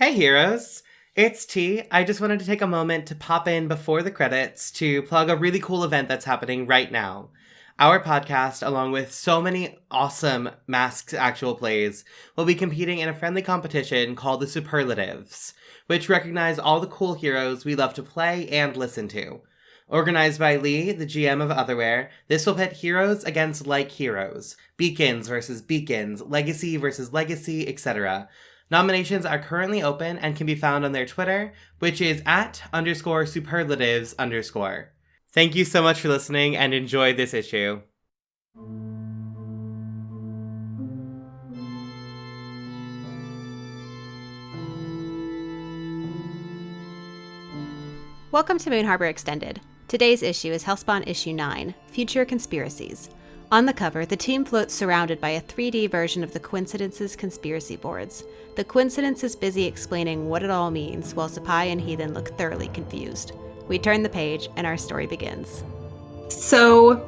Hey heroes! It's T. I just wanted to take a moment to pop in before the credits to plug a really cool event that's happening right now. Our podcast, along with so many awesome Masked actual plays, will be competing in a friendly competition called the Superlatives, which recognize all the cool heroes we love to play and listen to. Organized by Lee, the GM of Otherware, this will pit heroes against like heroes, beacons versus beacons, legacy versus legacy, etc. Nominations are currently open and can be found on their Twitter, which is @_superlatives_. Thank you so much for listening and enjoy this issue. Welcome to Moon Harbor Extended. Today's issue is Hellspawn issue 9, Future Conspiracies. On the cover, the team floats surrounded by a 3D version of the Coincidences conspiracy boards. The Coincidence is busy explaining what it all means, while Sapai and Heathen look thoroughly confused. We turn the page, and our story begins. So,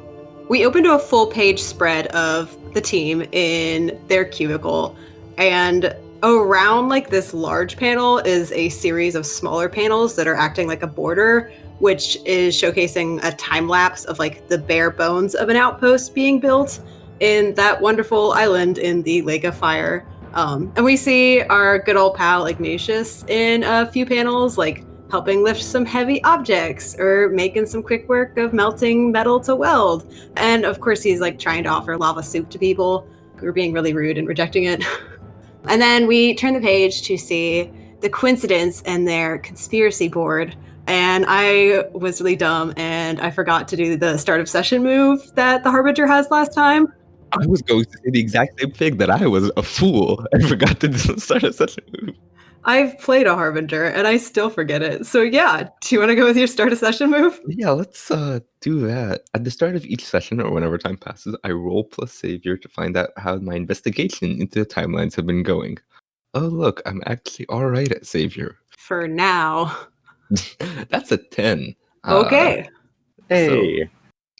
we open to a full-page spread of the team in their cubicle, and around this large panel is a series of smaller panels that are acting like a border, which is showcasing a time lapse of the bare bones of an outpost being built in that wonderful island in the Lake of Fire. And we see our good old pal Ignatius in a few panels, helping lift some heavy objects or making some quick work of melting metal to weld. And of course, he's trying to offer lava soup to people who are being really rude and rejecting it. And then we turn the page to see the Coincidence and their conspiracy board. And I was really dumb and I forgot to do the start of session move that the Harbinger has last time. I was going to say the exact same thing, that I was a fool and forgot to do the start of session move. I've played a Harbinger and I still forget it. So yeah, do you want to go with your start of session move? Yeah, let's do that. At the start of each session, or whenever time passes, I roll plus Savior to find out how my investigation into the timelines have been going. Oh look, I'm actually alright at Savior. For now. That's a 10. Okay. Hey! So,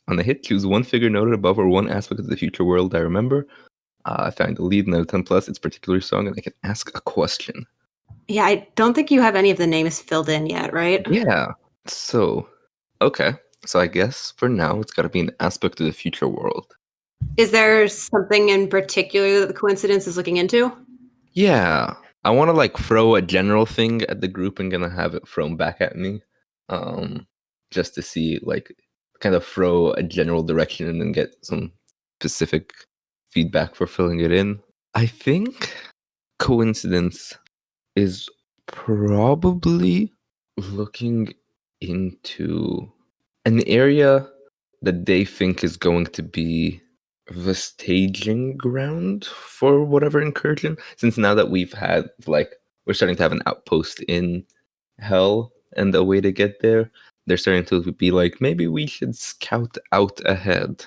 on the hit, choose one figure noted above or one aspect of the future world I remember. I find the lead, and at a 10 plus, it's particular song, and I can ask a question. Yeah, I don't think you have any of the names filled in yet, right? Yeah. So, okay. So I guess for now, it's got to be an aspect of the future world. Is there something in particular that the Coincidence is looking into? Yeah. I want to throw a general thing at the group and gonna have it thrown back at me. Just to see kind of throw a general direction and then get some specific feedback for filling it in. I think Coincidence is probably looking into an area that they think is going to be the staging ground for whatever incursion. Since now that we've had, we're starting to have an outpost in Hell, and the way to get there, they're starting to be maybe we should scout out ahead.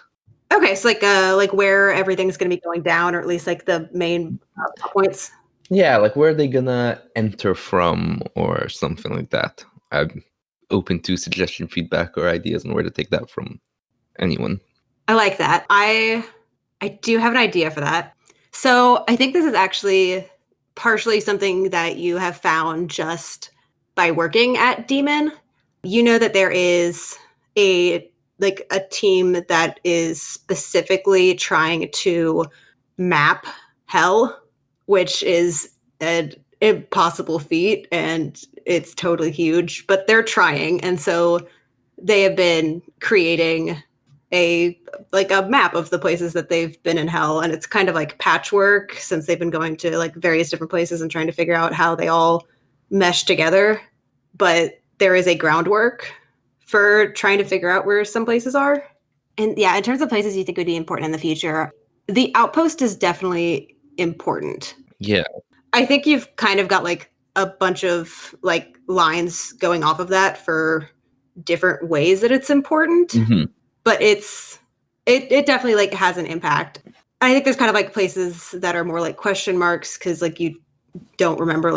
Okay, so where everything's going to be going down, or at least the main points. Yeah, where are they gonna enter from, or something like that. I'm open to suggestion, feedback, or ideas on where to take that from anyone. I like that. I do have an idea for that. So I think this is actually partially something that you have found just by working at Demon. You know that there is a team that is specifically trying to map Hell, which is an impossible feat, and it's totally huge, but they're trying. And so they have been creating a map of the places that they've been in Hell, and it's kind of patchwork, since they've been going to various different places and trying to figure out how they all mesh together. But there is a groundwork for trying to figure out where some places are. And yeah, in terms of places you think would be important in the future, the outpost is definitely important. Yeah. I think you've kind of got a bunch of lines going off of that for different ways that it's important. Mm-hmm. But it definitely has an impact. I think there's kind of places that are more question marks, because you don't remember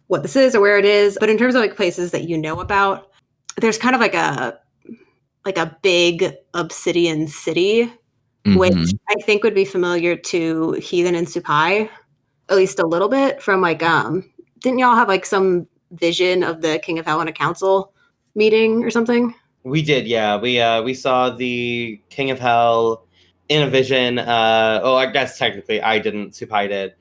what this is or where it is. But in terms of places that you know about, there's kind of a big obsidian city, Mm-hmm. which I think would be familiar to Heathen and Supai, at least a little bit, from didn't y'all have like some vision of the King of Hell in a council meeting or something? We did, yeah. We saw the King of Hell in a vision. I guess technically I didn't. Supai did.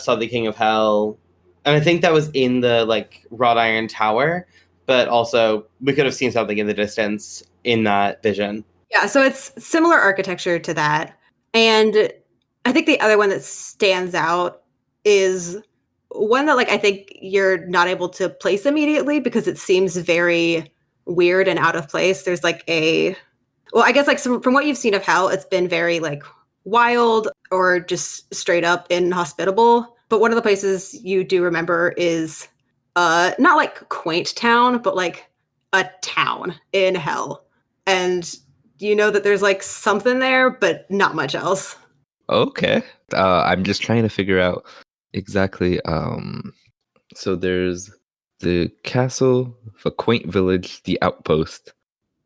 Saw the King of Hell, and I think that was in the like wrought iron tower. But also, we could have seen something in the distance in that vision. Yeah, so it's similar architecture to that. And I think the other one that stands out is one that like I think you're not able to place immediately because it seems very weird and out of place. There's like I guess like from what you've seen of Hell, it's been very like wild or just straight up inhospitable. But one of the places you do remember is not like quaint town, but like a town in Hell. And you know that there's like something there, but not much else. Okay. I'm just trying to figure out exactly. So there's the castle, the quaint village, the outpost.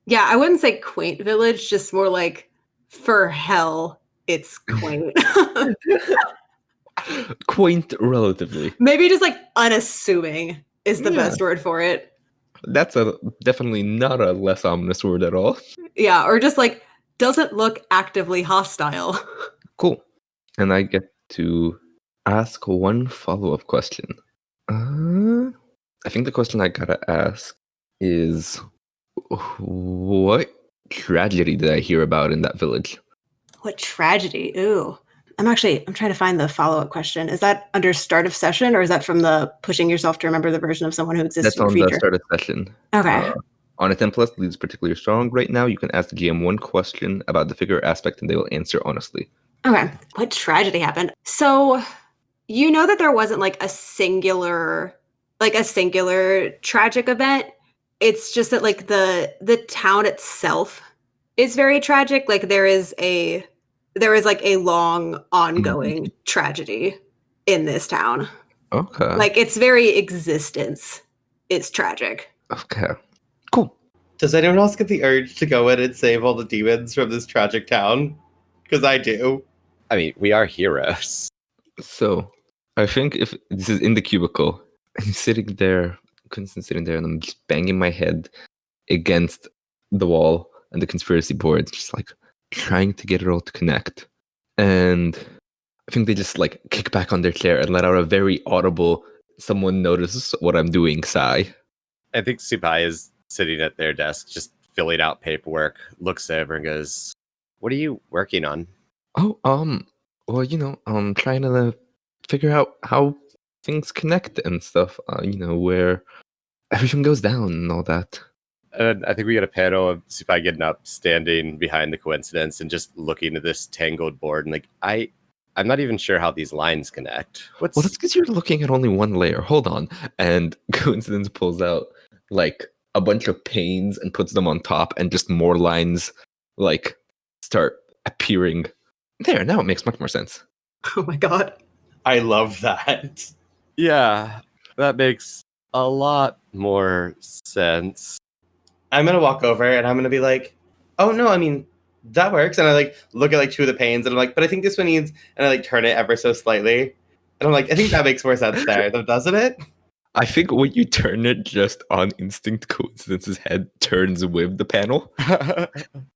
Yeah, I wouldn't say quaint village, just more like for Hell, it's quaint. Quaint, relatively. Maybe just like unassuming is the Yeah. best word for it. That's definitely not a less ominous word at all. Yeah, or just like doesn't look actively hostile. Cool. And I get to ask one follow-up question. I think the question I gotta ask is, what tragedy did I hear about in that village? What tragedy. Ooh. I'm trying to find the follow-up question. Is that under start of session or is that from the pushing yourself to remember the version of someone who exists That's in your on the future? start of session. Okay. On a 10 plus, leads particularly strong. Right now, you can ask the GM one question about the figure aspect and they will answer honestly. Okay. What tragedy happened? So you know that there wasn't like a singular tragic event. It's just that like the town itself is very tragic. Like there is like a long ongoing tragedy in this town. Okay. Like its very existence is tragic. Okay. Cool. Does anyone else get the urge to go in and save all the demons from this tragic town? Because I do. I mean, we are heroes. So, I think if this is in the cubicle, I'm sitting there, Constant's sitting there, and I'm just banging my head against the wall and the conspiracy boards, just like trying to get it all to connect. And I think they just like kick back on their chair and let out a very audible, someone notices what I'm doing sigh. I think Supai is sitting at their desk, just filling out paperwork, looks over and goes, "What are you working on?" Oh, well, I'm trying to figure out how things connect and stuff, where everything goes down and all that. And I think we get a panel of Supai getting up, standing behind the coincidence, and just looking at this tangled board. And like, I'm not even sure how these lines connect. Well, that's because you're looking at only one layer. Hold on. And Coincidence pulls out like a bunch of panes and puts them on top, and just more lines like start appearing. There, now it makes much more sense. Oh my god. I love that. Yeah, that makes a lot more sense. I'm gonna walk over and I'm gonna be like, oh no, I mean, that works. And I like look at like two of the panes and I'm like, but I think this one needs, and I like turn it ever so slightly. And I'm like, I think that makes more sense there, doesn't it? I think when you turn it just on instinct, Coincidence's head turns with the panel.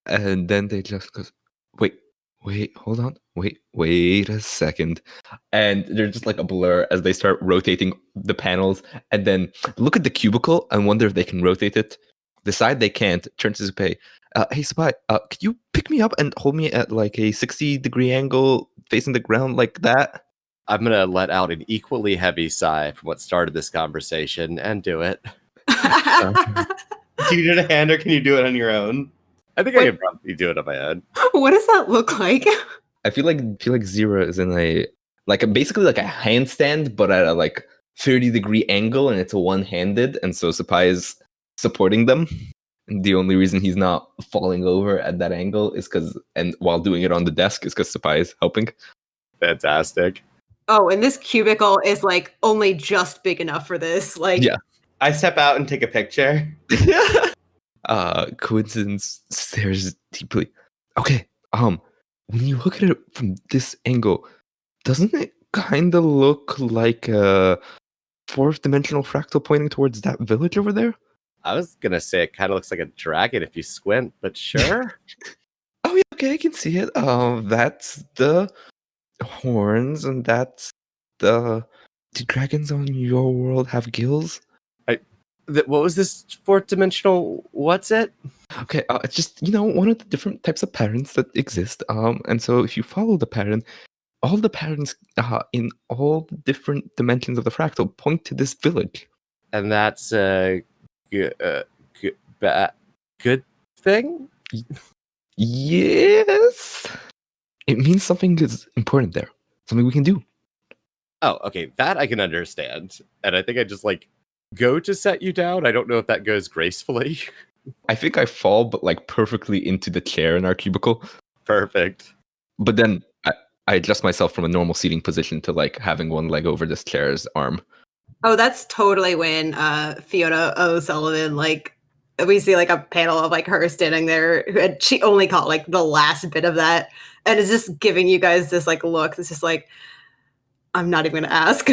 And then they just goes, wait, hold on. Wait a second. And they're just like a blur as they start rotating the panels. And then look at the cubicle and wonder if they can rotate it. Decide they can't. Turn to Supai. Hey, Supai, can you pick me up and hold me at like a 60-degree angle facing the ground like that? I'm going to let out an equally heavy sigh from what started this conversation and do it. Do you need a hand or can you do it on your own? I think I could probably do it on my own. What does that look like? I feel like Zira is in basically like a handstand, but at a like 30-degree angle, and it's one-handed, and so Supai is supporting them. And the only reason he's not falling over at that angle is while doing it on the desk is because Supai is helping. Fantastic. Oh, and this cubicle is like only just big enough for this. Like, Yeah. I step out and take a picture. Coincidence stares deeply. Okay, when you look at it from this angle, doesn't it kind of look like fourth dimensional fractal pointing towards that village over there? I was gonna say it kind of looks like a dragon if you squint, but sure. Oh yeah, okay, I can see it. That's the horns, and that's the. Do dragons on your world have gills? What was this fourth dimensional? What's it? Okay, it's just one of the different types of patterns that exist. And so if you follow the pattern, all the patterns in all the different dimensions of the fractal point to this village. And that's a good thing. Yes, it means something is important there. Something we can do. Oh, okay, that I can understand. And I think I just go to set you down. I don't know if that goes gracefully. I think I fall, but perfectly into the chair in our cubicle. Perfect. But then I adjust myself from a normal seating position to having one leg over this chair's arm. Oh, that's totally when Fiona O'Sullivan, we see a panel of her standing there, and she only caught the last bit of that, and is just giving you guys this look. It's just I'm not even gonna ask.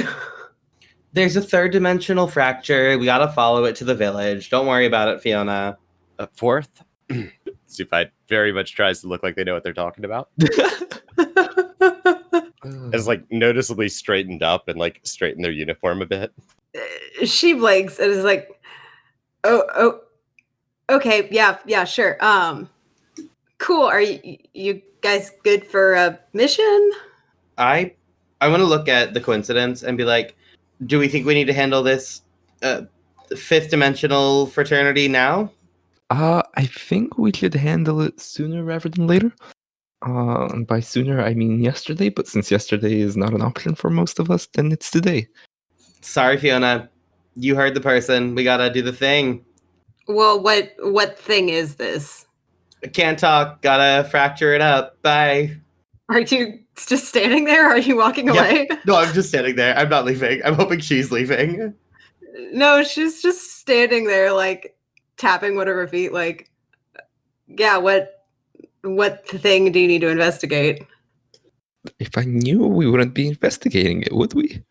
There's a third dimensional fracture. We gotta follow it to the village. Don't worry about it, Fiona. Fourth, Supine very much tries to look like they know what they're talking about. It's noticeably straightened up and straightened their uniform a bit. She blinks and is oh, okay, yeah, sure. Cool. Are you guys good for a mission? I want to look at the coincidence and be like, do we think we need to handle this fifth dimensional fraternity now? I think we should handle it sooner rather than later. And by sooner, I mean yesterday, but since yesterday is not an option for most of us, then it's today. Sorry, Fiona. You heard the person. We gotta do the thing. Well, what thing is this? I can't talk. Gotta fracture it up. Bye. Are you just standing there? Or are you walking away? No, I'm just standing there. I'm not leaving. I'm hoping she's leaving. No, she's just standing there, tapping one of her feet, yeah, what thing do you need to investigate? If I knew, we wouldn't be investigating it, would we?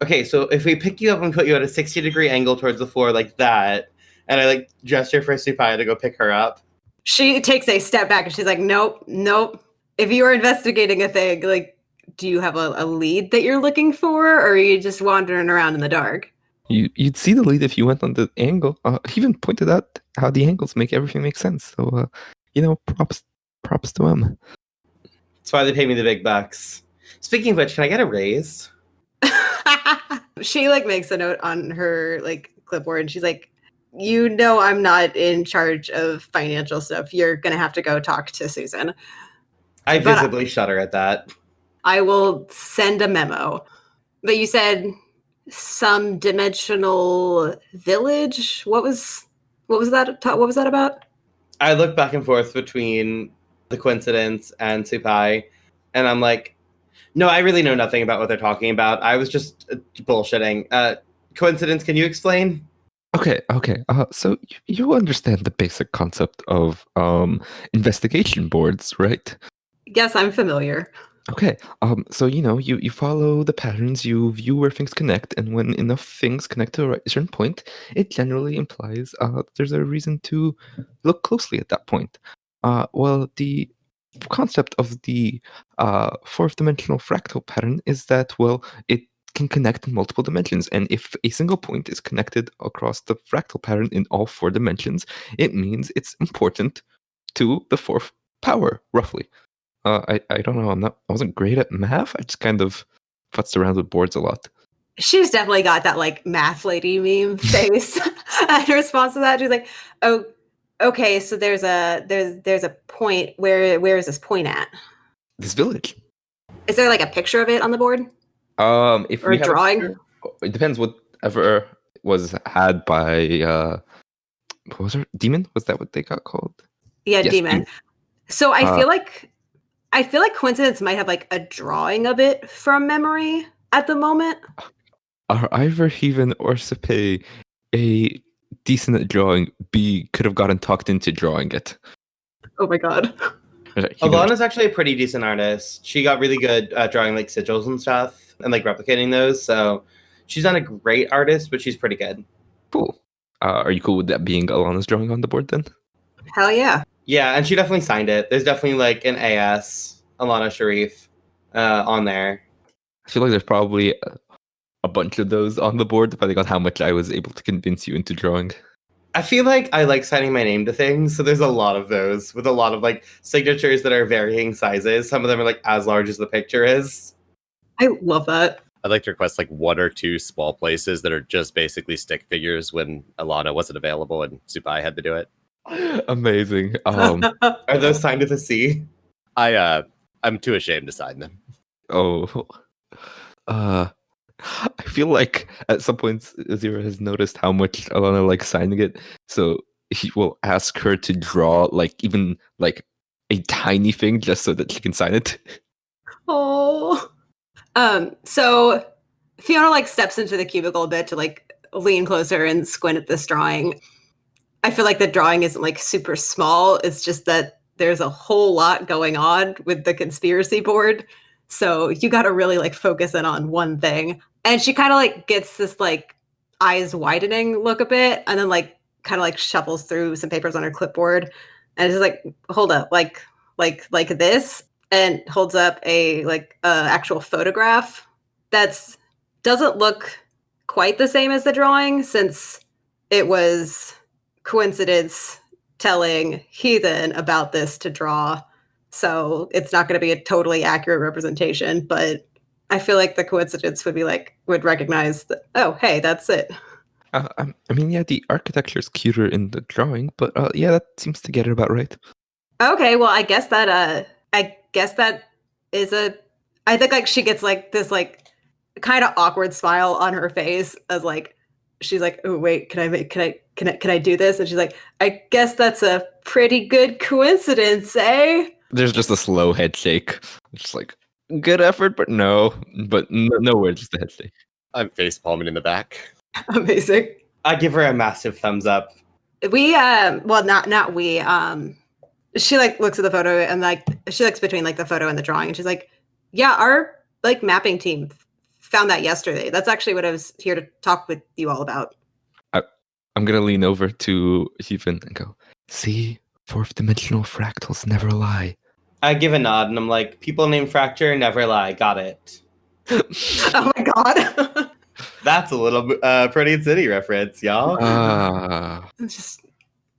Okay, so if we pick you up and put you at a 60-degree angle towards the floor like that, and I gesture for Supaya to go pick her up. She takes a step back and she's like, nope. If you are investigating a thing, do you have a lead that you're looking for, or are you just wandering around in the dark? You'd see the lead if you went on the angle. He even pointed out how the angles make everything make sense. So, props to him. That's why they pay me the big bucks. Speaking of which, can I get a raise? She makes a note on her clipboard, and she's like, I'm not in charge of financial stuff. You're gonna have to go talk to Susan. I visibly shudder at that. I will send a memo. But you said some dimensional village. What was that? What was that about? I look back and forth between the coincidence and Supai, and I'm like, no, I really know nothing about what they're talking about. I was just bullshitting. Coincidence, can you explain? Okay. So you understand the basic concept of investigation boards, right? Yes, I'm familiar. Okay. So you follow the patterns, you view where things connect, and when enough things connect to a certain point, it generally implies there's a reason to look closely at that point. Well, the concept of the fourth dimensional fractal pattern is that, well, it can connect in multiple dimensions, and if a single point is connected across the fractal pattern in all four dimensions, it means it's important to the fourth power, roughly. I don't know. I wasn't great at math. I just kind of futzed around with boards a lot. She's definitely got that math lady meme face. In response to that, she's like, "Oh, okay. So there's a point. Where is this point at? This village. Is there a picture of it on the board? If Or we a have drawing? picture, it depends. Whatever was had by what was her demon? Was that what they got called? Yeah, Yes, demon. So I feel like coincidence might have a drawing of it from memory at the moment. Are either Heaven or Sepe a decent at drawing? B could have gotten talked into drawing it. Oh my god. Alana's actually a pretty decent artist. She got really good at drawing sigils and stuff and replicating those. So She's not a great artist, but she's pretty good. Cool. Are you cool with that being Alana's drawing on the board then? Hell yeah. Yeah, and she definitely signed it. There's definitely like an AS, Alana Sharif, on there. I feel like there's probably a bunch of those on the board, depending on how much I was able to convince you into drawing. I feel like I like signing my name to things, so there's a lot of those with a lot of like signatures that are varying sizes. Some of them are like as large as the picture is. I love that. I'd like to request like 1 or 2 small places that are just basically stick figures when Alana wasn't available and Supai had to do it. Amazing. Are those signed with a C? I'm too ashamed to sign them. Oh. I feel like at some points Azira has noticed how much Alana likes signing it, so he will ask her to draw like even like a tiny thing just so that she can sign it. Oh. So Fiona like steps into the cubicle a bit to like lean closer and squint at this drawing. I feel like the drawing isn't like super small. It's just that there's a whole lot going on with the conspiracy board. So you got to really like focus in on one thing. And she kind of like gets this like eyes widening look a bit, and then like kind of like shuffles through some papers on her clipboard, and is like, hold up, like this, and holds up a like actual photograph that's doesn't look quite the same as the drawing, since it was coincidence telling Heathen about this to draw. So it's not going to be a totally accurate representation, but I feel like the coincidence would recognize that, oh, hey, that's it. I mean, yeah, the architecture is cuter in the drawing, but yeah, that seems to get it about right. Okay, well, I guess that is I think like she gets like this like kind of awkward smile on her face as like she's like, oh wait, can I do this? And she's like, I guess that's a pretty good coincidence, eh? There's just a slow head shake. Just like, good effort, but no. But nowhere, just a head shake. I'm face palming in the back. Amazing. I give her a massive thumbs up. We well, not we. She like looks at the photo and like she looks between like the photo and the drawing, and she's like, yeah, our like mapping team found that yesterday. That's actually what I was here to talk with you all about. I'm gonna lean over to Heathen and go, see, 4th dimensional fractals never lie. I give a nod and I'm like, people named Fracture never lie. Got it. Oh my god. That's a little Pretty in City reference, y'all. Just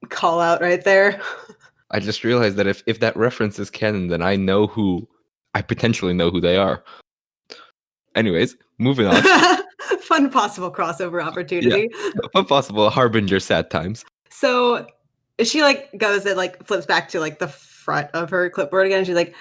call out right there. I just realized that if that reference is canon, then I potentially know who they are. Anyways, moving on. Fun possible crossover opportunity. Yeah. Fun possible harbinger sad times. So she like goes and like flips back to like the front of her clipboard again. She's like,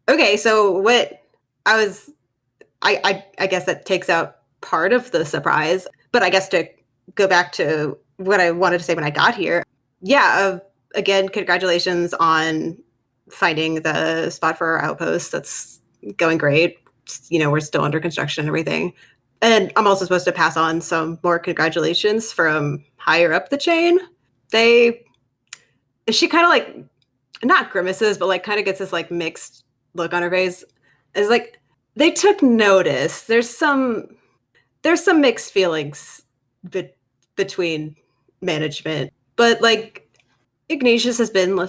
okay, so what I guess that takes out part of the surprise, but I guess to go back to what I wanted to say when I got here. Yeah, again, congratulations on finding the spot for our outpost. That's going great. You know, we're still under construction and everything. And I'm also supposed to pass on some more congratulations from higher up the chain. She kind of like, not grimaces, but like kind of gets this like mixed look on her face. It's like, they took notice. There's some mixed feelings between management, but like Ignatius has been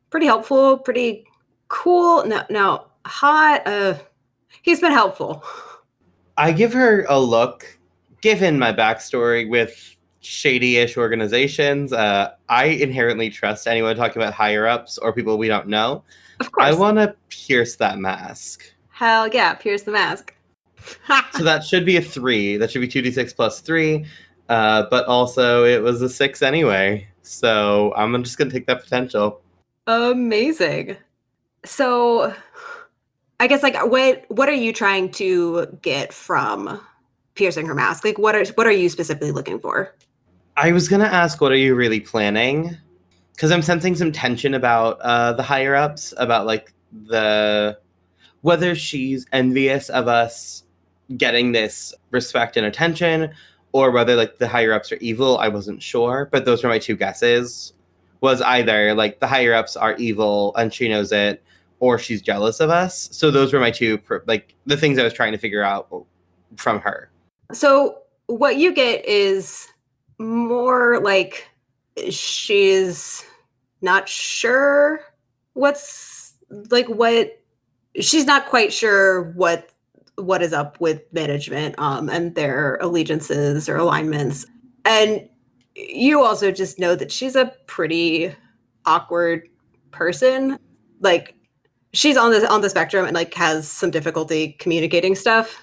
pretty helpful, pretty cool. Now hot. He's been helpful. I give her a look. Given my backstory with shady-ish organizations, I inherently trust anyone talking about higher-ups or people we don't know. Of course. I want to pierce that mask. Hell yeah, pierce the mask. So that should be a 3. That should be 2d6 plus 3. But also it was a 6 anyway. So I'm just going to take that potential. Amazing. So I guess like what are you trying to get from piercing her mask? Like what are you specifically looking for? I was going to ask, what are you really planning? Because I'm sensing some tension about the higher ups, about like whether she's envious of us getting this respect and attention, or whether like the higher ups are evil. I wasn't sure, but those were my 2 guesses. Was either like the higher ups are evil and she knows it, or she's jealous of us. So those were my 2 like the things I was trying to figure out from her. So what you get is more like she's not sure what's like what she's not quite sure what is up with management and their allegiances or alignments. And you also just know that she's a pretty awkward person. Like she's on the spectrum and like has some difficulty communicating stuff.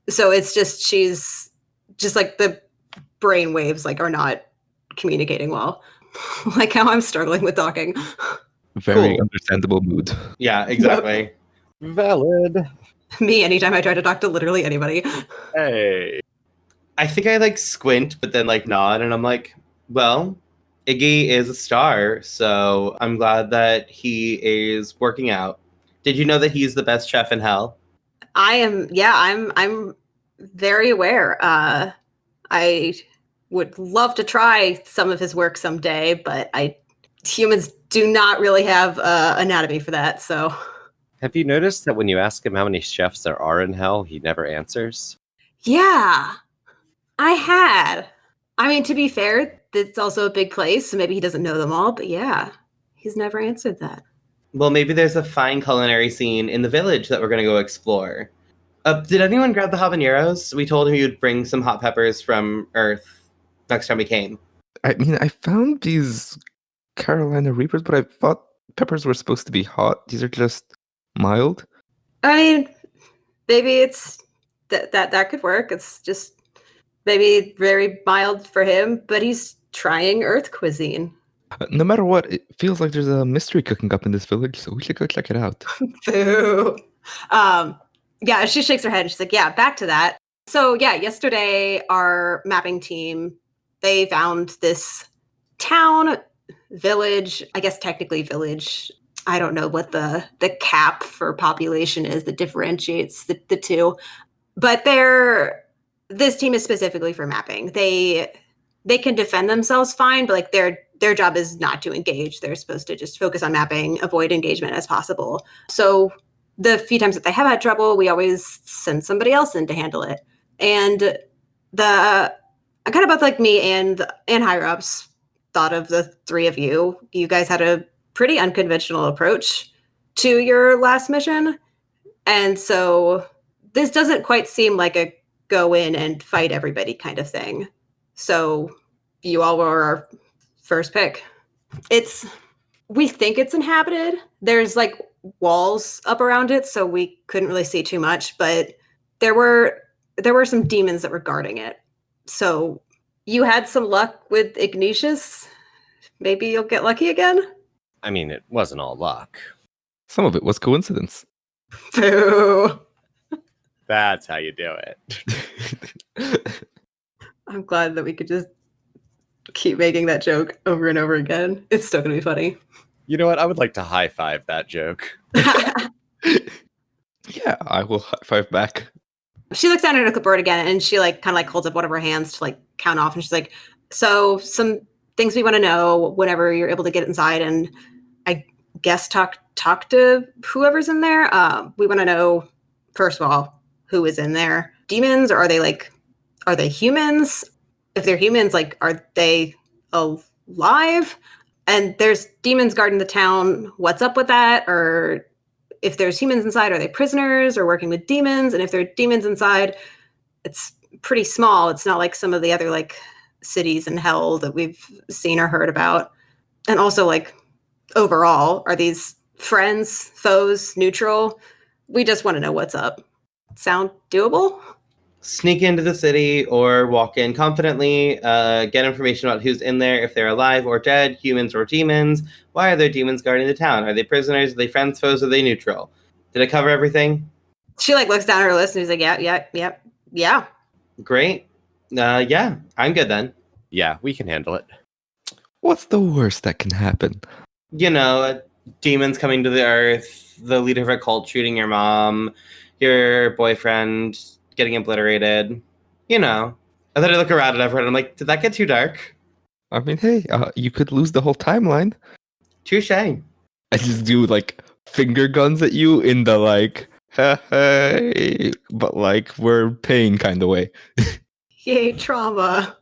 So it's just she's just like the brain waves like are not communicating well. Like how I'm struggling with talking. Very Cool. understandable mood. Yeah, exactly. Valid. Me anytime I try to talk to literally anybody. Hey. I think I like squint, but then like nod, and I'm like, well, Iggy is a star, so I'm glad that he is working out. Did you know that he's the best chef in hell? I'm very aware. I would love to try some of his work someday, but humans do not really have anatomy for that. So, Have you noticed that when you ask him how many chefs there are in hell, he never answers? yeah, I had. I mean, to be fair, it's also a big place, so maybe he doesn't know them all. But yeah, he's never answered that. Well, maybe there's a fine culinary scene in the village that we're going to go explore. Did anyone grab the habaneros? We told him you'd bring some hot peppers from Earth next time we came. I mean, I found these Carolina Reapers, but I thought peppers were supposed to be hot. These are just mild. I mean, maybe it's that could work. It's just maybe very mild for him, but he's trying Earth cuisine. No matter what, it feels like there's a mystery cooking up in this village, so we should go check it out. Boo. Yeah, she shakes her head and she's like, yeah, back to that. So yeah, yesterday our mapping team, they found this town, village, I guess technically village. I don't know what the cap for population is that differentiates the two. But this team is specifically for mapping. They can defend themselves fine, but like their job is not to engage. They're supposed to just focus on mapping, avoid engagement as possible. So the few times that they have had trouble, we always send somebody else in to handle it. And I kind of both like me and higher ups thought of the three of you. You guys had a pretty unconventional approach to your last mission. And so this doesn't quite seem like a go in and fight everybody kind of thing. So you all were our first pick. We think it's inhabited. There's like walls up around it, so we couldn't really see too much, but there were some demons that were guarding it. So you had some luck with Ignatius. Maybe you'll get lucky again. I mean, it wasn't all luck. Some of it was coincidence. Boo. That's how you do it. I'm glad that we could just keep making that joke over and over again. It's still gonna be funny. You know what? I would like to high five that joke. Yeah, I will high five back. She looks down at her clipboard again and she like kind of like holds up one of her hands to like count off, and she's like, so some things we want to know whenever you're able to get inside, and I guess talk to whoever's in there. We want to know, first of all, who is in there. Demons, or are they humans? If they're humans, like, are they alive? And there's demons guarding the town. What's up with that? Or if there's humans inside, are they prisoners or working with demons? And if there are demons inside, it's pretty small. It's not like some of the other like cities in hell that we've seen or heard about. And also, like, overall, are these friends, foes, neutral? We just want to know what's up. Sound doable? Sneak into the city or walk in confidently, get information about who's in there, if they're alive or dead, humans or demons. Why are there demons guarding the town? Are they prisoners? Are they friends, foes? Are they neutral? Did I cover everything? She like looks down at her list and he's like, yeah. Great. Yeah, I'm good then. Yeah, we can handle it. What's the worst that can happen? You know, demons coming to the earth, the leader of a cult shooting your mom, your boyfriend getting obliterated. You know. And then I look around at everyone and I'm like, did that get too dark? I mean, hey, you could lose the whole timeline. Touche. I just do like finger guns at you in the like, hey, but like we're paying kind of way. Yay, trauma.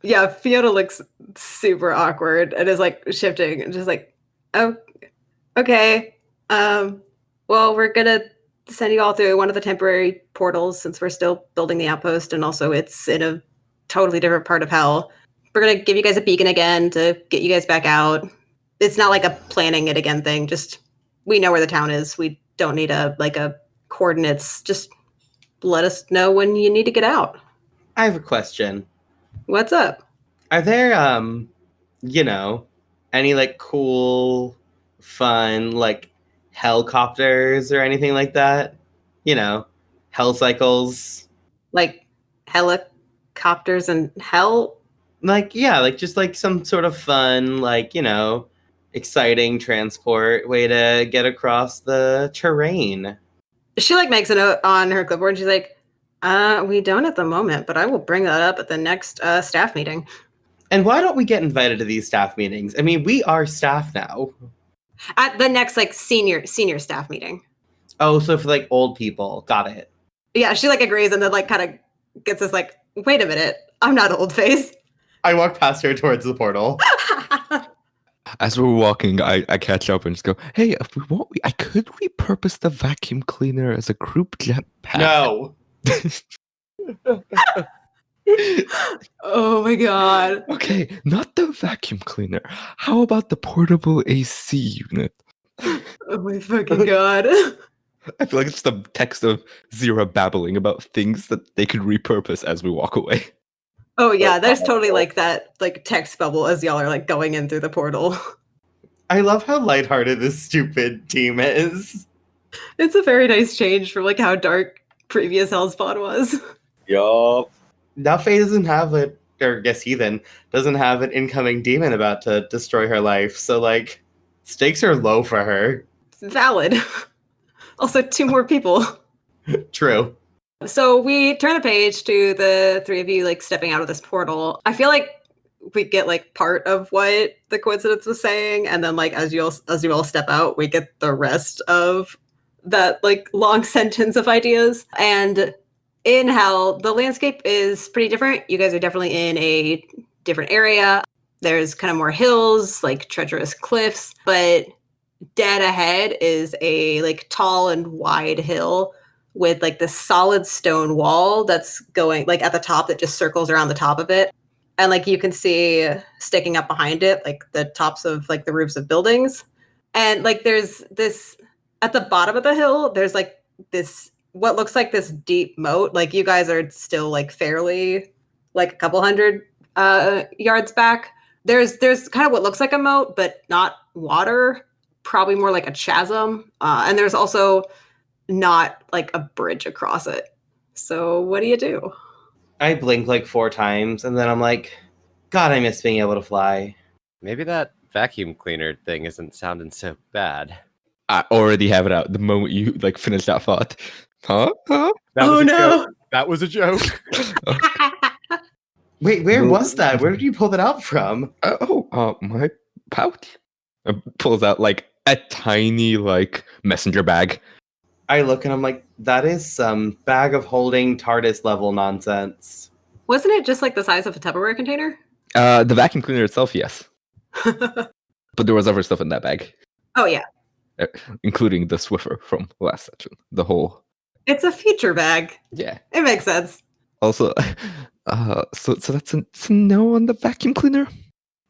Yeah, Fiona looks super awkward and is like shifting and just like, oh, okay. Well, we're gonna send you all through one of the temporary portals since we're still building the outpost, and also it's in a totally different part of hell. We're gonna give you guys a beacon again to get you guys back out. It's not like a planning it again thing. Just we know where the town is. We don't need a coordinates. Just let us know when you need to get out. I have a question. What's up? Are there any like cool, fun like helicopters or anything like that? Hell cycles. Like helicopters and hell? Like yeah, like just like some sort of fun, like, exciting transport way to get across the terrain. She like makes a note on her clipboard and she's like, we don't at the moment, but I will bring that up at the next staff meeting. And why don't we get invited to these staff meetings? I mean, we are staff now. At the next like senior staff meeting. Oh, so for like old people. Got it. Yeah, she like agrees and then like kind of gets this like, wait a minute, I'm not old face. I walk past her towards the portal. As we're walking, I catch up and just go, hey, if we want, I could repurpose the vacuum cleaner as a group jetpack. No. Oh my god. Okay, not the vacuum cleaner. How about the portable AC unit? Oh my fucking god. I feel like it's the text of Zira babbling about things that they could repurpose as we walk away. Oh yeah, there's totally like that like text bubble as y'all are like going in through the portal. I love how lighthearted this stupid team is. It's a very nice change from like how dark previous Hellspawn was. Yup. Now Faye doesn't have it, or I guess Heathen doesn't have an incoming demon about to destroy her life. So like, stakes are low for her. Valid. Also, 2 more people. True. So we turn the page to the 3 of you like stepping out of this portal. I feel like we get like part of what the coincidence was saying, and then like as you all step out, we get the rest of that like long sentence of ideas. And in hell, the landscape is pretty different. You guys are definitely in a different area. There's kind of more hills, like treacherous cliffs, but dead ahead is a like tall and wide hill with like this solid stone wall that's going like at the top that just circles around the top of it. And like you can see sticking up behind it, like the tops of like the roofs of buildings. And like there's this at the bottom of the hill, there's like this what looks like this deep moat. Like you guys are still like fairly like a couple hundred yards back. There's kind of what looks like a moat, but not water, probably more like a chasm. And there's also not like a bridge across it. So what do you do? I blink like 4 times and then I'm like, God, I miss being able to fly. Maybe that vacuum cleaner thing isn't sounding so bad. I already have it out the moment you like finish that thought. Huh? That Oh, was a no. joke. That was a joke. Wait, where was that? Where did you pull that out from? My pouch. Pulls out like a tiny like messenger bag. I look and I'm like, that is some bag of holding TARDIS level nonsense. Wasn't it just like the size of a Tupperware container? The vacuum cleaner itself, yes, but there was other stuff in that bag, Oh yeah. including the Swiffer from last section. The whole. It's a feature bag. Yeah. It makes sense. Also, so that's a no on the vacuum cleaner.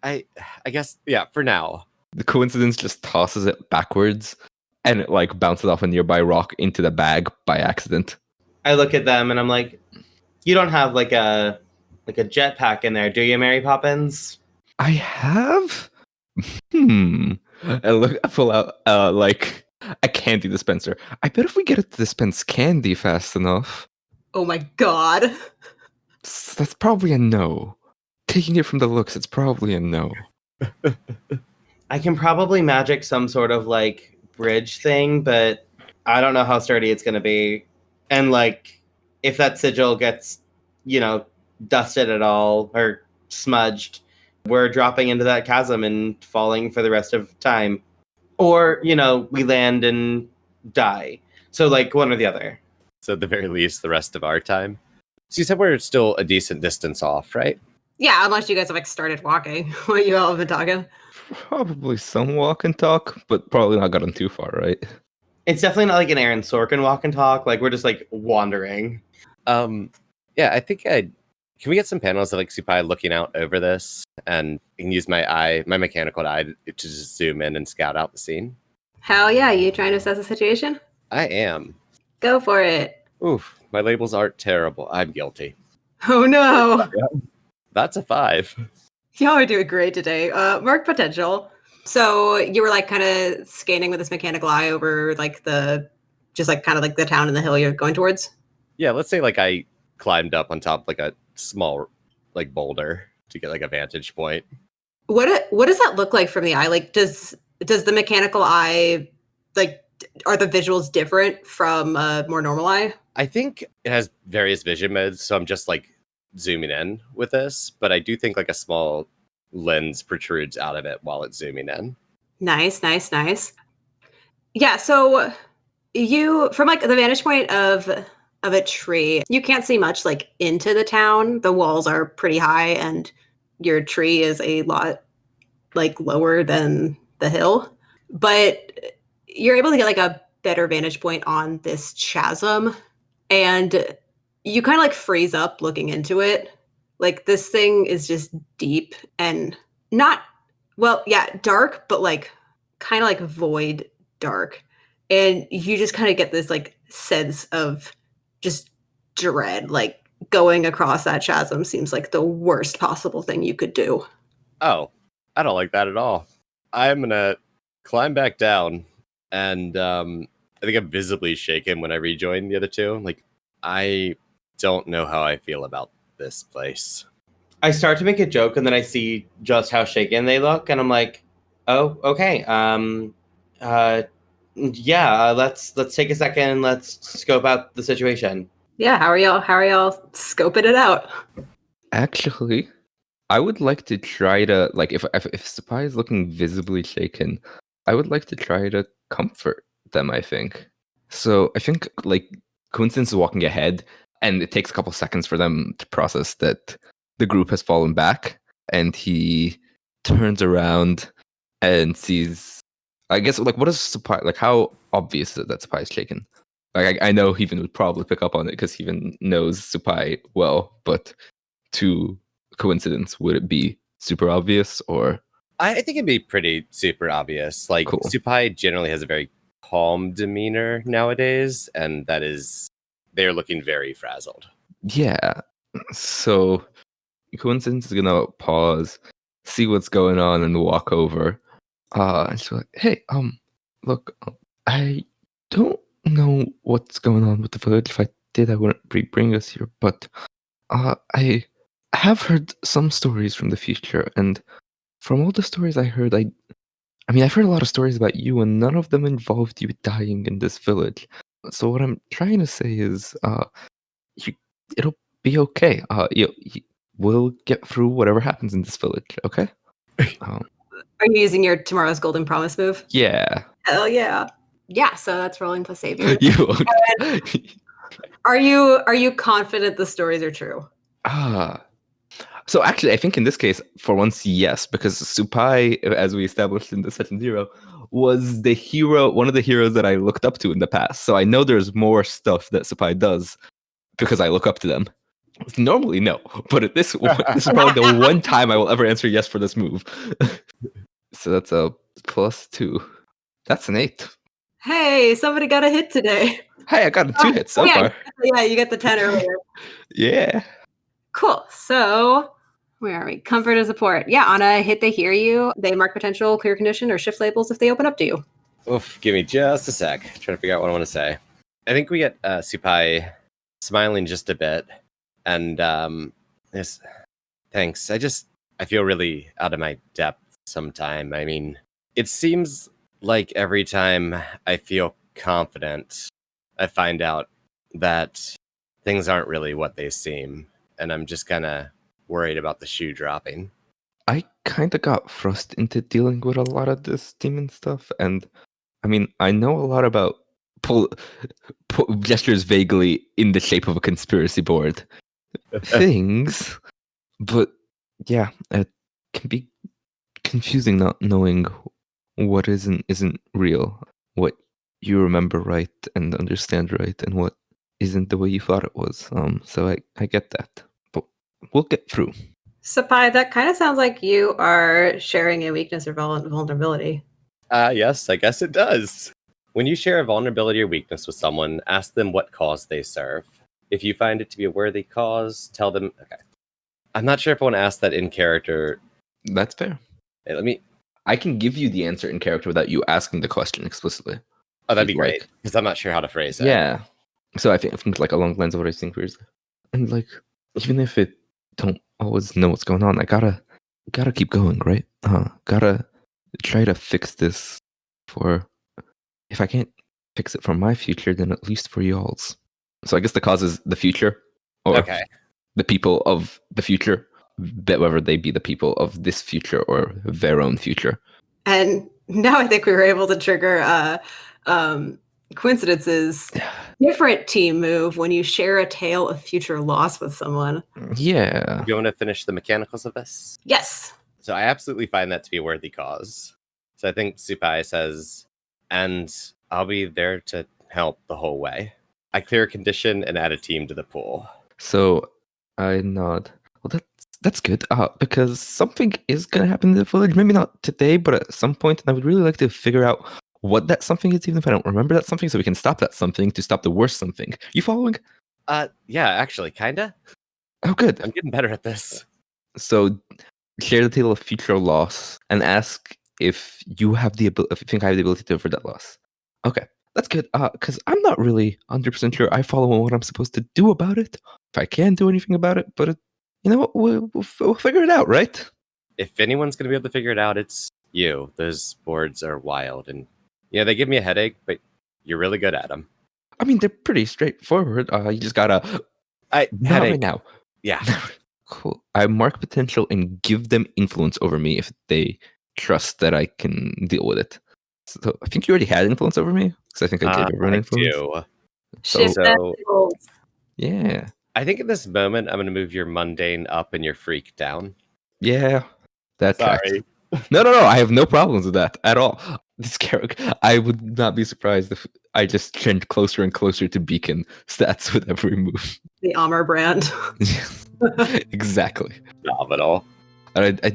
I guess, yeah, for now. The coincidence just tosses it backwards, and it like bounces off a nearby rock into the bag by accident. I look at them and I'm like, you don't have like a jetpack in there, do you, Mary Poppins? I have. I pull out like a candy dispenser. I bet if we get it to dispense candy fast enough, Oh my god. that's probably a no. Taking it from the looks, it's probably a no. I can probably magic some sort of like bridge thing, but I don't know how sturdy it's going to be. And like, if that sigil gets, dusted at all or smudged, we're dropping into that chasm and falling for the rest of time. Or, we land and die. So like one or the other. So at the very least, the rest of our time. So you said we're still a decent distance off, right? Yeah, unless you guys have like started walking while you all have been talking. Probably some walk and talk, but probably not gotten too far, right? It's definitely not like an Aaron Sorkin walk and talk. Like we're just like wandering. Yeah, I think can we get some panels of like Supai looking out over this, and I can use my mechanical eye to just zoom in and scout out the scene. Hell yeah, you trying to assess the situation? I am. Go for it. Oof, my labels aren't terrible. I'm guilty. Oh no. That's a 5. Y'all are doing great today. Mark potential. So you were like kind of scanning with this mechanical eye over like just like kind of like the town and the hill you're going towards? Yeah, let's say like I climbed up on top of like a small like boulder to get like a vantage point. What does that look like from the eye? Like does the mechanical eye like are the visuals different from a more normal eye? I think it has various vision modes, so I'm just like zooming in with this, but I do think like a small lens protrudes out of it while it's zooming in. Nice. Yeah, so you from like the vantage point of a tree, you can't see much like into the town. The walls are pretty high and your tree is a lot like lower than the hill. But you're able to get like a better vantage point on this chasm and you kind of like freeze up looking into it. Like this thing is just deep and not dark, but like kind of like void dark. And you just kind of get this like sense of just dread. Like going across that chasm seems like the worst possible thing you could do. Oh, I don't like that at all. I'm gonna climb back down, and I think I'm visibly shaken when I rejoin the other two. Like, I don't know how I feel about this place. I start to make a joke and then I see just how shaken they look, and I'm like, "Oh, okay. Let's take a second. Let's scope out the situation." Yeah, how are y'all scoping it out? Actually, I would like to try to like if Spy is looking visibly shaken, I would like to try to comfort them, I think. So I think like Coincidence is walking ahead, and it takes a couple seconds for them to process that the group has fallen back, and he turns around and sees, I guess, like, what is Spy, like, how obvious is it that Spy is shaken? Like, I know Heaven would probably pick up on it because Heaven knows Supai well, but to Coincidence, would it be super obvious or? I think it'd be pretty super obvious. Like, Cool. Supai generally has a very calm demeanor nowadays, and they're looking very frazzled. Yeah. So Coincidence is gonna pause, see what's going on, and walk over. And she's like, "Hey, look, I don't know what's going on with the village. If I did, I wouldn't bring us here. But I have heard some stories from the future, and from all the stories I heard, I've heard a lot of stories about you, and none of them involved you dying in this village. So what I'm trying to say is, it'll be okay. We'll get through whatever happens in this village. Okay? Are you using your Tomorrow's Golden Promise move? Yeah. Hell yeah. Yeah, so that's rolling plus savior. You won't. Are you confident the stories are true? So actually, I think in this case, for once, yes, because Supai, as we established in the session 0, was the hero, one of the heroes that I looked up to in the past. So I know there's more stuff that Supai does because I look up to them. Normally, no, but this is probably the one time I will ever answer yes for this move. So that's a +2. That's an 8. Hey, somebody got a hit today. Hey, I got 2 hits so far. Yeah, you got the 10 earlier. Yeah. Cool. So where are we? Comfort and support. Yeah, on a hit they hear you, they mark potential, clear condition, or shift labels if they open up to you. Oof, give me just a sec. Trying to figure out what I want to say. I think we get Supai smiling just a bit. And yes, thanks. I feel really out of my depth sometime. I mean, it seems like every time I feel confident, I find out that things aren't really what they seem. And I'm just kind of worried about the shoe dropping. I kind of got thrust into dealing with a lot of this demon stuff. And I mean, I know a lot about gestures vaguely in the shape of a conspiracy board. things, but yeah, it can be confusing not knowing what isn't real, what you remember right and understand right, and what isn't the way you thought it was. So I get that, but we'll get through. Sapai, that kind of sounds like you are sharing a weakness or vulnerability. Yes, I guess it does. When you share a vulnerability or weakness with someone, ask them what cause they serve. If you find it to be a worthy cause, tell them. Okay. I'm not sure if I want to ask that in character. That's fair. Hey, let me. I can give you the answer in character without you asking the question explicitly. Oh, that'd be You'd great. like. Because I'm not sure how to phrase it. Yeah. So I think like along the lines of what I was saying previously, and like even if it don't always know what's going on, I gotta keep going, right? Gotta try to fix this for. If I can't fix it for my future, then at least for y'all's. So I guess the cause is the future, or Okay. the people of the future, whether they be the people of this future or their own future. And now I think we were able to trigger Coincidence's different team move when you share a tale of future loss with someone. Yeah. Do you want to finish the mechanicals of this? Yes. So I absolutely find that to be a worthy cause. So I think Supai says, and I'll be there to help the whole way. I clear a condition and add a team to the pool. So I nod. Well, that's good. Because something is gonna happen in the village. Maybe not today, but at some point. And I would really like to figure out what that something is, even if I don't remember that something, so we can stop that something to stop the worst something. You following? Yeah, actually, kinda. Oh, good. I'm getting better at this. So share the tale of future loss and ask if you have the ability. If you think I have the ability to avert that loss. Okay, that's good. Because I'm not really 100% sure I follow what I'm supposed to do about it. If I can do anything about it, but you know what? We'll figure it out, right? If anyone's going to be able to figure it out, it's you. Those boards are wild. And, they give me a headache, but you're really good at them. I mean, they're pretty straightforward. You just gotta. Not headache. right now. Yeah. Cool. I mark potential and give them influence over me if they trust that I can deal with it. So I think you already had influence over me because I think I gave everyone influence. Do. Shift So, that goals. yeah. I think at this moment, I'm going to move your mundane up and your freak down. Yeah. That tracks. Sorry. No. I have no problems with that at all. This character, I would not be surprised if I just trend closer and closer to Beacon stats with every move. The Armor brand. Exactly. Phenomenal. And I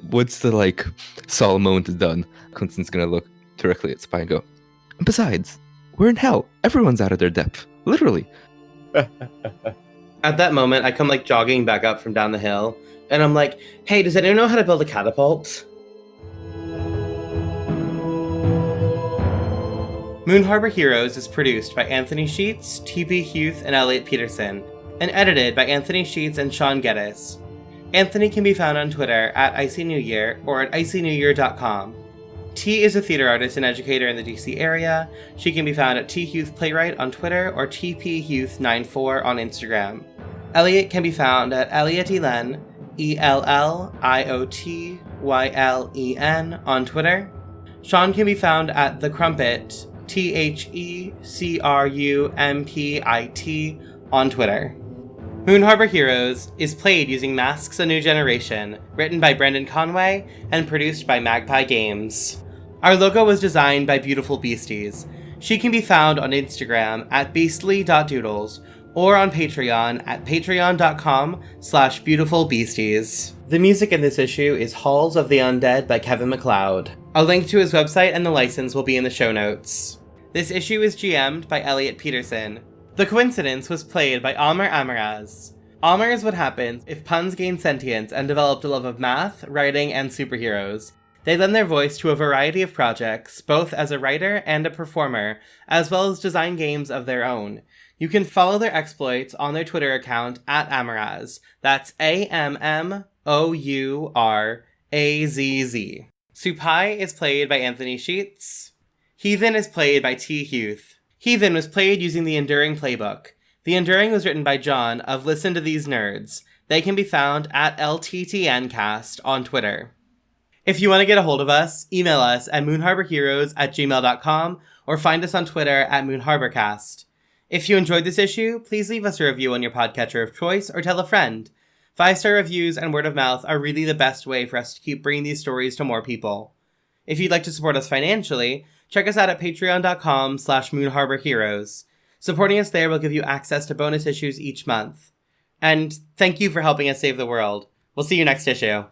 once the like solemn moment is done, Quinton's gonna look directly at Spy and go, and besides, we're in hell. Everyone's out of their depth. Literally. At that moment, I come like jogging back up from down the hill, and I'm like, hey, does anyone know how to build a catapult? Moon Harbor Heroes is produced by Anthony Sheets, T.P. Huth, and Elliot Peterson, and edited by Anthony Sheets and Sean Geddes. Anthony can be found on Twitter at IcyNewYear or at icynewyear.com. T is a theater artist and educator in the DC area. She can be found at thuth playwright on Twitter or tphuth94 on Instagram. Elliot can be found at Elliotylen, ELLIOTYLEN on Twitter. Sean can be found at The Crumpit, THECRUMPIT on Twitter. Moon Harbor Heroes is played using Masks: A New Generation, written by Brendan Conway and produced by Magpie Games. Our logo was designed by Beautiful Beasties. She can be found on Instagram at beastly.doodles or on Patreon at patreon.com/beautifulbeasties. The music in this issue is Halls of the Undead by Kevin MacLeod. A link to his website and the license will be in the show notes. This issue is GM'd by Elliot Peterson. The Coincidence was played by Amr Amaraz. Amr is what happens if puns gain sentience and developed a love of math, writing, and superheroes. They lend their voice to a variety of projects, both as a writer and a performer, as well as design games of their own. You can follow their exploits on their Twitter account at Amaraz. That's AMMOURAZZ. Supai is played by Anthony Sheets. Heathen is played by T. Huth. Heathen was played using the Enduring playbook. The Enduring was written by John of Listen to These Nerds. They can be found at LTTNcast on Twitter. If you want to get a hold of us, email us at moonharborheroes@gmail.com or find us on Twitter at moonharborcast. If you enjoyed this issue, please leave us a review on your podcatcher of choice or tell a friend. 5-star reviews and word of mouth are really the best way for us to keep bringing these stories to more people. If you'd like to support us financially, check us out at patreon.com/moonharborheroes. Supporting us there will give you access to bonus issues each month. And thank you for helping us save the world. We'll see you next issue.